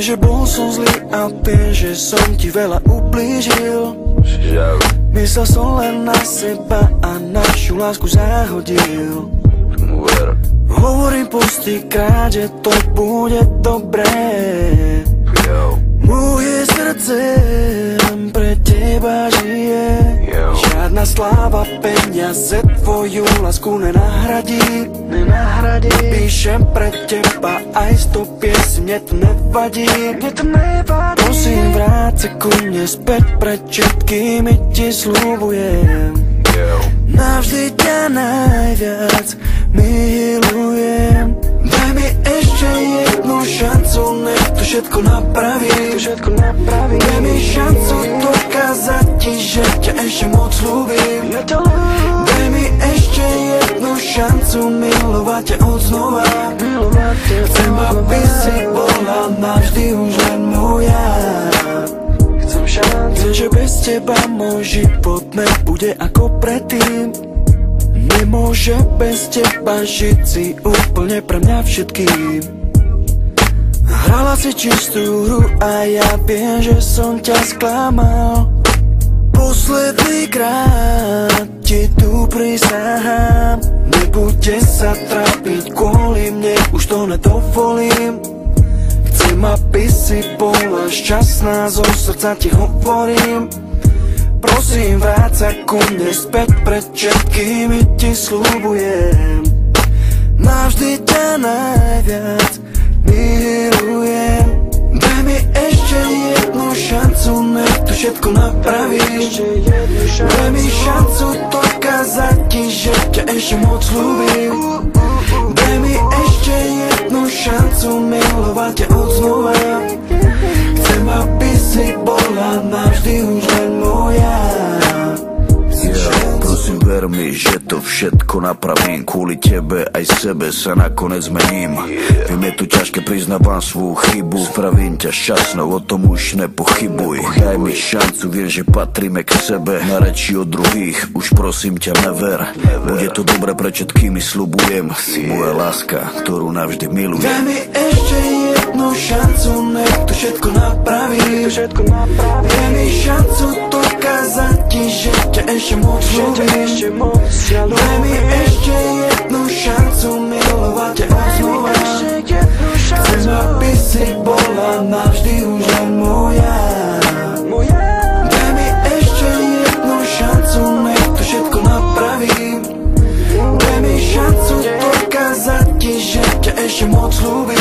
Vieš, že bol som zlý a viem, že som ti veľa ublížil. Myslel som len na seba a našu lásku zahodil. Hovorím pustýkrát, že to bude dobré. Moje srdce len pre teba žije. Žiadna sláva, peniaze tvoju lásku nenahradí. Píšem pre teba aj 100 piesní, mne to nevadí. Prosím, vráť sa ku mne späť, pred všetkými ti sľubujem. Navždy ťa najviac milujem. Daj mi ešte jednu šancu, nech to všetko napraví. Daj mi šancu dokázať ti, že ťa ešte moc ľúbim. Daj mi ešte jednu šancu milovať ťa odznova. Chcem, aby si bola navždy už len moja. Chcem, že bez teba môj život nebude ako predtým. Nemôže bez teba žiť, si úplne pre mňa všetkým. Hrala si čistú hru a ja viem, že som ťa sklamal. Posledný krát ti tu prisahám. Nebude sa trápiť kvôli mne, už to nedovolím. Chcem, aby si bola šťastná, zo srdca ti hovorím. Prosím, vráť sa ku mne späť, pred všetkými ti sľubujem. Navždy ťa najviac milujem. Daj mi ešte jednu šancu, nech to všetko napraví. Daj mi šancu dokázať ti, že ťa ešte moc ľúbim. Daj mi ešte jednu šancu milovať ťa odznova. Chcem, aby si bola navždy už len moja. Prosím, ver mi, že to všetko napravím. Kvôli tebe aj sebe sa nakoniec zmením. Viem, je tu ťažké, priznávam svoju chybu. Spravím ťa šťastnou, o tom už nepochybuj. Daj mi šancu, viem, že patríme k sebe. Na reči od druhých, už prosím ťa never. Bude to dobre, pre všetkými sľubujem. Si moja láska, ktorú navždy milujem. Daj mi ešte jednu šancu, nech to všetko napraví. Daj mi šancu dokázať ti, že ťa ešte moc ľúbim. Daj mi ešte jednu šancu milovať ťa odznova. Chcem, aby si bola navždy už len moja. Daj mi ešte jednu šancu, nech to všetko napravím. Daj mi šancu dokázať ti, že ťa ešte moc ľúbim.